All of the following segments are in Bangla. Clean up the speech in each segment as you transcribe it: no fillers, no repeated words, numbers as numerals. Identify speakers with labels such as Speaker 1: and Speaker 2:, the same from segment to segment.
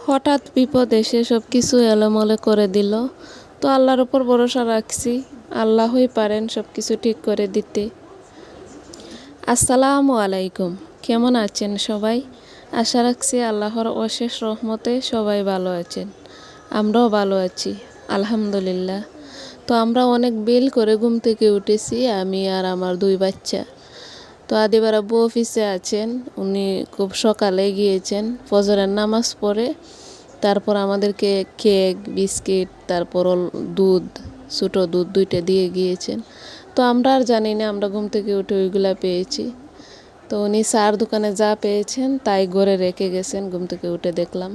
Speaker 1: হঠাৎ বিপদ এসে সব কিছু এলোমেলো করে দিল। তো আল্লাহর উপর ভরসা রাখছি, আল্লাহই পারেন সব কিছু ঠিক করে দিতে। আসসালামু আলাইকুম, কেমন আছেন সবাই? আশা রাখছি আল্লাহর অশেষ রহমতে সবাই ভালো আছেন, আমরাও ভালো আছি আলহামদুলিল্লাহ। তো আমরা অনেক বেল করে ঘুম থেকে উঠেছি, আমি আর আমার দুই বাচ্চা। তো আদিবার আব্বু অফিসে আছেন, উনি খুব সকালে গিয়েছেন ফজরের নামাজ পড়ে। তারপর আমাদেরকে কেক, বিস্কিট, তারপর দুধ, ছোটো দুধ দুইটা দিয়ে গিয়েছেন। তো আমরা আর জানি না, আমরা ঘুম থেকে উঠে ওইগুলা পেয়েছি। তো উনি চার দোকানে যা পেয়েছেন তাই ঘরে রেখে গেছেন, ঘুম থেকে উঠে দেখলাম।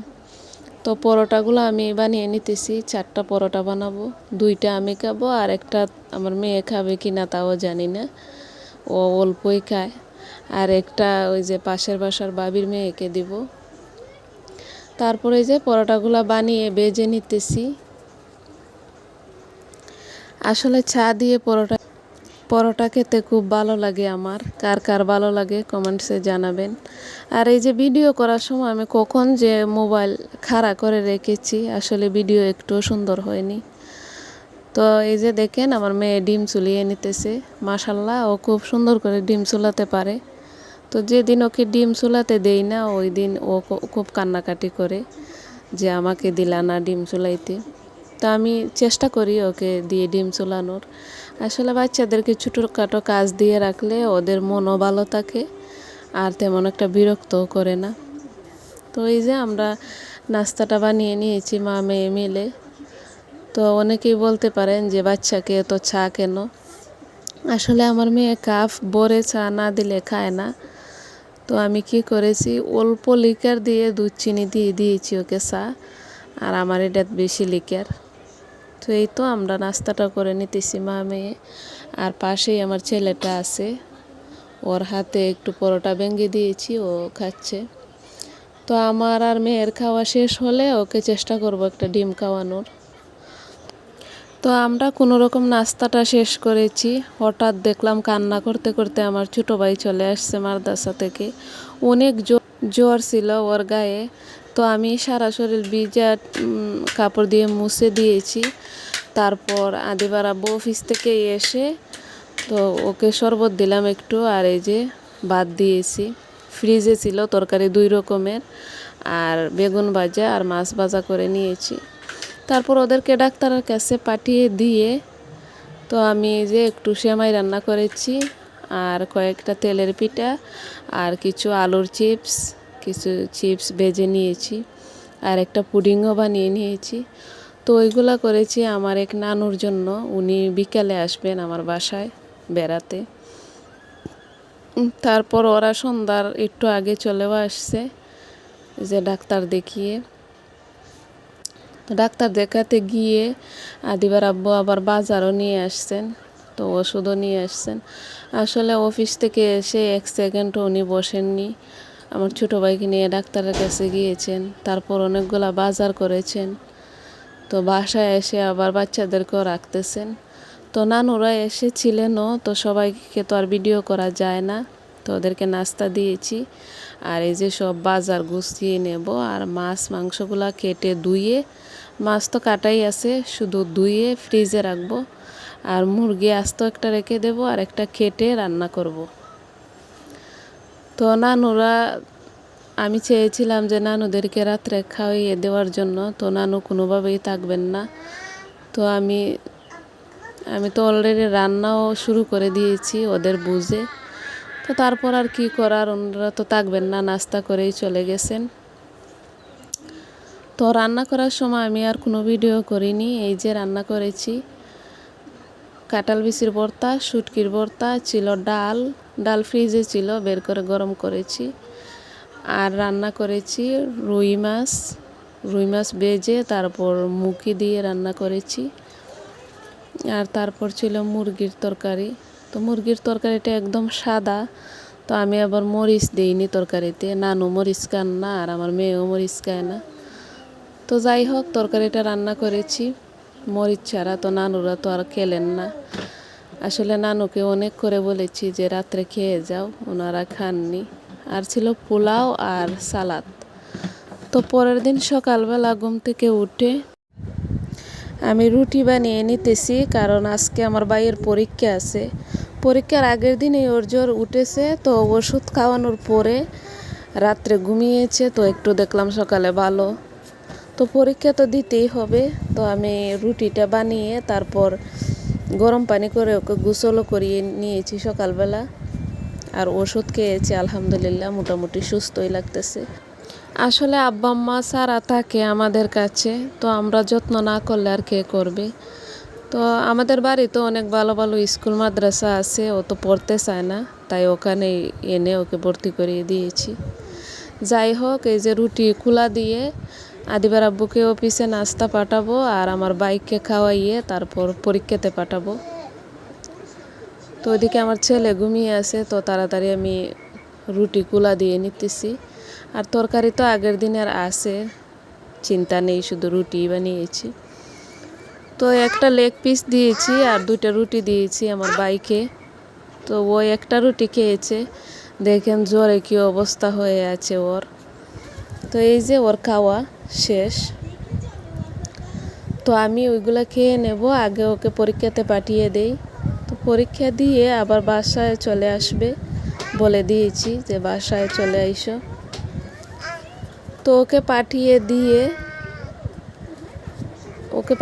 Speaker 1: তো পরোটাগুলো আমি বানিয়ে নিতেছি, 4টা পরোটা বানাবো, 2টা আমি খাবো আর একটা আমার মেয়ে খাবে কি না তাও জানি না, ও অল্পই খায়। আর একটা ওই যে পাশের বাসার বাবির মেয়েকে দিব। তারপরে যে পরোটাগুলো বানিয়ে ভেজে নিতেছি। আসলে চা দিয়ে পরোটা খেতে খুব ভালো লাগে আমার। কার কার ভালো লাগে কমেন্টসে জানাবেন। আর এই যে ভিডিও করার সময় আমি কখন যে মোবাইল খাড়া করে রেখেছি, আসলে ভিডিও একটু সুন্দর হয়নি। তো এই যে দেখেন আমার মেয়ে ডিম চুলিয়ে নিতেছে, মাশাল্লাহ ও খুব সুন্দর করে ডিম চুলাতে পারে। তো যেদিন ওকে ডিম চুলাতে দেই না, ওই দিন ও খুব কান্নাকাটি করে যে আমাকে দিলা না ডিম চুলাইতে। তো আমি চেষ্টা করি ওকে দিয়ে ডিম চুলানোর। আসলে বাচ্চাদেরকে ছোটোখাটো কাজ দিয়ে রাখলে ওদের মনও ভালো থাকে আর তেমন একটা বিরক্তও করে না। তো এই যে আমরা নাস্তাটা বানিয়ে নিয়েছি মা মেয়ে মিলে। তো অনেকেই বলতে পারেন যে বাচ্চাকে এত চা কেন? আসলে আমার মেয়ে কাপ ভরে চা না দিলে খায় না। তো আমি কি করেছি, অল্প লিকার দিয়ে দুধ চিনি দিয়ে দিয়েছি ওকে চা, আর আমার এটা বেশি লিকার। তো এই তো আমরা নাস্তাটা করে নিতেছি মা মেয়ে। আর পাশেই আমার ছেলেটা আছে, ওর হাতে একটু পরোটা ভেঙে দিয়েছি, ও খাচ্ছে। তো আমার আর মেয়ের খাওয়া শেষ হলে ওকে চেষ্টা করব একটা ডিম খাওয়ানোর। তো আমরা কোনো রকম নাস্তাটা শেষ করেছি, হঠাৎ দেখলাম কান্না করতে করতে আমার ছোটো ভাই চলে আসছে মাদ্রাসা থেকে। অনেক জ্বর ছিল ওর গায়ে। তো আমি সারা শরীর ভিজা কাপড় দিয়ে মুছে দিয়েছি। তারপর আদিবার আব্বু অফিস থেকে এসে তো ওকে শরবত দিলাম একটু, আর এই যে ভাত দিয়েছি। ফ্রিজে ছিল তরকারি 2 রকমের, আর বেগুন ভাজা আর মাছ ভাজা করে নিয়েছি। তারপর ওদেরকে ডাক্তারের কাছে পাঠিয়ে দিয়ে তো আমি যে একটু সেমাই রান্না করেছি, আর কয়েকটা তেলের পিঠা, আর কিছু আলুর চিপস, কিছু চিপস ভেজে নিয়েছি, আর একটা পুডিংও বানিয়ে নিয়েছি। তো ওইগুলা করেছি আমার এক নানুর জন্য, উনি বিকালে আসবেন আমার বাসায় বেড়াতে। তারপর ওরা সন্ধ্যার একটু আগে চলেও আসছে যে ডাক্তার দেখিয়ে। তো ডাক্তার দেখাতে গিয়ে আদিবার আব্বু আবার বাজারও নিয়ে আসছেন, তো ওষুধও নিয়ে আসছেন। আসলে অফিস থেকে এসে 1 সেকেন্ডও উনি বসেননি, আমার ছোটো ভাইকে নিয়ে ডাক্তারের কাছে গিয়েছেন। তারপর অনেকগুলা বাজার করেছেন। তো বাসায় এসে আবার বাচ্চাদেরকেও রাখতেছেন। তো নানুরা এসেছিলেনও, তো সবাইকে তো আর ভিডিও করা যায় না। তো ওদেরকে নাস্তা দিয়েছি, আর এই যে সব বাজার গুছিয়ে নেব, আর মাছ মাংসগুলা কেটে ধুয়ে, মাছ তো কাটাই আছে, শুধু ধুয়ে ফ্রিজে রাখবো। আর মুরগি আস্ত একটা রেখে দেব, আর একটা কেটে রান্না করব। তো নানুরা, আমি চেয়েছিলাম যে নানুদেরকে রাত্রে খাওয়িয়ে দেওয়ার জন্য, তো নানু কোনোভাবেই থাকবেন না। তো আমি তো অলরেডি রান্নাও শুরু করে দিয়েছি ওদের বুঝে। তো তারপর আর কি করার, ওনারা তো থাকবেন না, নাস্তা করেই চলে গেছেন। তো রান্না করার সময় আমি আর কোনো ভিডিও করিনি। এই যে রান্না করেছি কাঁঠাল বিচির ভর্তা, শুটকির ভর্তা ছিল, ডাল ফ্রিজে ছিল, বের করে গরম করেছি। আর রান্না করেছি রুই মাছ ভেজে তারপর মুখি দিয়ে রান্না করেছি। আর তারপর ছিল মুরগির তরকারি। তো মুরগির তরকারিটা একদম সাদা, তো আমি আবার মরিচ দিইনি তরকারিতে, নানু মরিচ খান না আর আমার মেয়েও মরিচ খায় না। তো যাই হোক, তরকারিটা রান্না করেছি মরিচ ছাড়া, তো নানুরা তো আর খেলেন না। আসলে নানুকে অনেক করে বলেছি যে রাত্রে খেয়ে যাও, ওনারা খাননি। আর ছিল পোলাও আর সালাদ। তো পরের দিন সকালবেলা ঘুম থেকে উঠে আমি রুটি বানিয়ে নিতেছি, কারণ আজকে আমার ভাইয়ের পরীক্ষা আছে। পরীক্ষার আগের দিনই ওর জ্বর উঠেছে, তো ওষুধ খাওয়ানোর পরে রাত্রে ঘুমিয়েছে, তো একটু দেখলাম সকালে ভালো, তো পরীক্ষা তো দিতেই হবে। তো আমি রুটিটা বানিয়ে তারপর গরম পানি করে ওকে গোসলও করিয়ে নিয়েছি সকালবেলা, আর ওষুধ খেয়েছি। আলহামদুলিল্লাহ মোটামুটি সুস্থই লাগতেছে। আসলে আব্বা আম্মা সারা থাকে আমাদের কাছে, তো আমরা যত্ন না করলে আর কে করবে। তো আমাদের বাড়িতে অনেক ভালো ভালো স্কুল মাদ্রাসা আছে, ও তো পড়তে চায় না, তাই ওখানে এনে ওকে ভর্তি করিয়ে দিয়েছি। যাই হোক, এই যে রুটি খোলা দিয়ে আদিবার আব্বুকে অফিসে নাস্তা পাঠাবো, আর আমার বাইককে খাওয়াইয়ে তারপর পরীক্ষাতে পাঠাবো। তো ওইদিকে আমার ছেলে ঘুমিয়ে আছে, তো তাড়াতাড়ি আমি রুটি কুলা দিয়ে নিতেছি। আর তরকারি তো আগের দিনের আছে, চিন্তা নেই, শুধু রুটি বানিয়েছি। তো একটা লেগ পিস দিয়েছি আর 2টা রুটি দিয়েছি আমার বাইকে। তো ওই একটা রুটি খেয়েছে, দেখেন জ্বরে কি অবস্থা হয়ে আছে ওর। তো এই যে ওর খাওয়া শেষ, তো আমি ওইগুলো খেয়ে নেব, আগে ওকে পরীক্ষাতে পাঠিয়ে দেই। তো পরীক্ষা দিয়ে আবার বাসায় চলে আসবে বলে দিয়েছি যে বাসায় চলে আইসো। তো ওকে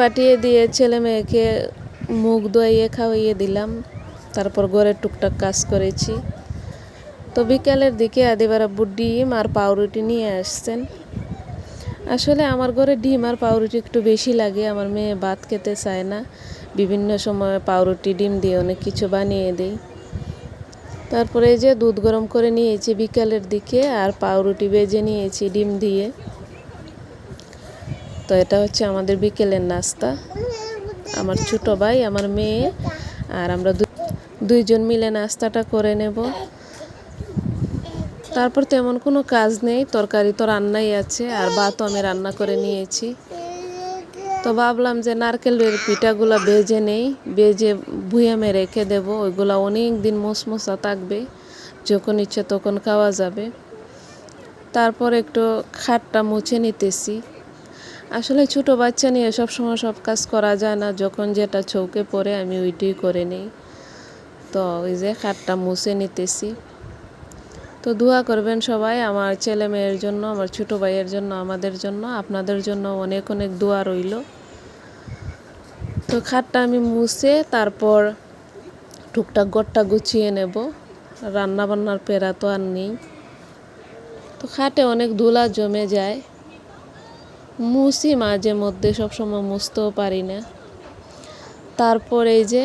Speaker 1: পাঠিয়ে দিয়ে ছেলে মেয়েকে মুখ ধুইয়ে খাওয়াইয়ে দিলাম, তারপর ঘরের টুকটাক কাজ করেছি। তো বিকালের দিকে আদিবার আব্বু ডিম আর পাউরুটি নিয়ে আসছেন। আসলে আমার ঘরে ডিম আর পাউরুটি একটু বেশি লাগে, আমার মেয়ে ভাত খেতে চায় না, বিভিন্ন সময় পাউরুটি ডিম দিয়ে অনেক কিছু বানিয়ে দেই। তারপরে এই যে দুধ গরম করে নিয়েছি বিকালের দিকে, আর পাউরুটি ভেজে নিয়েছি ডিম দিয়ে। তো এটা হচ্ছে আমাদের বিকেলের নাস্তা। আমার ছোট ভাই, আমার মেয়ে আর আমরা দুইজন মিলে নাস্তাটা করে নেব। তারপর তেমন কোনো কাজ নেই, তরকারি তো রান্নাই আছে, আর ভাতও আমি রান্না করে নিয়েছি। তো ভাবলাম যে নারকেলের পিঠাগুলো ভেজে নেই, ভেজে ভুয়ামে রেখে দেব, ওইগুলো অনেক দিন মশমশা থাকবে, যখন ইচ্ছে তখন খাওয়া যাবে। তারপর একটু খাটটা মুছে নিতেছি। আসলে ছোটো বাচ্চা নিয়ে সবসময় সব কাজ করা যায় না, যখন যেটা চৌকে পড়ে আমি ওইটাই করে নিই। তো ওই যে খাটটা মুছে নিতেছি। তো দোয়া করবেন সবাই আমার ছেলে মেয়ের জন্য, আমার ছোটো ভাইয়ের জন্য, আমাদের জন্য, আপনাদের জন্য অনেক অনেক দোয়া রইল। তো খাটটা আমি মুছে তারপর টুকটাক ঘরটা গুছিয়ে নেব, রান্না বান্নার পেরা তো আর নেই। তো খাটে অনেক ধুলা জমে যায়, মুছি মাঝে মধ্যে, সবসময় মুছতেও পারি না। তারপর এই যে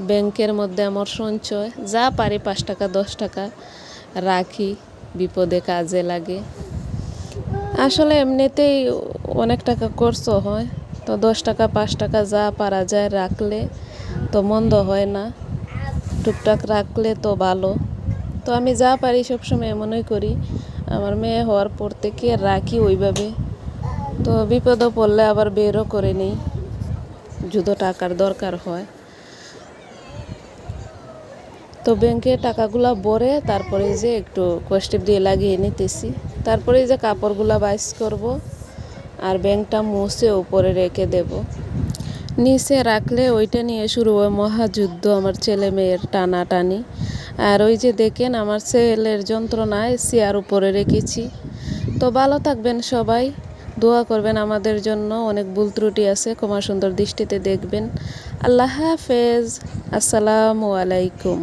Speaker 1: ব্যাংকের মধ্যে আমার সঞ্চয়, যা পারি 5 টাকা 10 টাকা রাখি, বিপদে কাজে লাগে। আসলে এমনিতেই অনেক টাকা খরচ হয়, তো 10 টাকা 5 টাকা যা পারা যায় রাখলে তো মন্দ হয় না, টুকটাক রাখলে তো ভালো। তো আমি যা পারি সবসময় এমনই করি, আমার মেয়ে হওয়ার পর থেকে রাখি ওইভাবে। তো বিপদে পড়লে আবার বেরও করে নিই, যদি টাকার দরকার হয়। তো ব্যাংকে টাকাগুলা ভরে তারপরে যে একটু কষ্টেপ দিয়ে লাগিয়ে নিতেছি। তারপরে যে কাপড়গুলা বাইস করব, আর ব্যাংকটা মুছে উপরে রেখে দেব। নিচে রাখলে ওইটা নিয়ে শুরু হয় মহাযুদ্ধ, আমার ছেলে মেয়ের টানাটানি। আর ওই যে দেখেন আমার ছেলের যন্ত্রণায় চেয়ার উপরে রেখেছি। তো ভালো থাকবেন সবাই, দোয়া করবেন আমাদের জন্য, অনেক ভুল ত্রুটি আছে, ক্ষমা সুন্দর দৃষ্টিতে দেখবেন। আল্লাহ হাফেজ, আসসালামু আলাইকুম।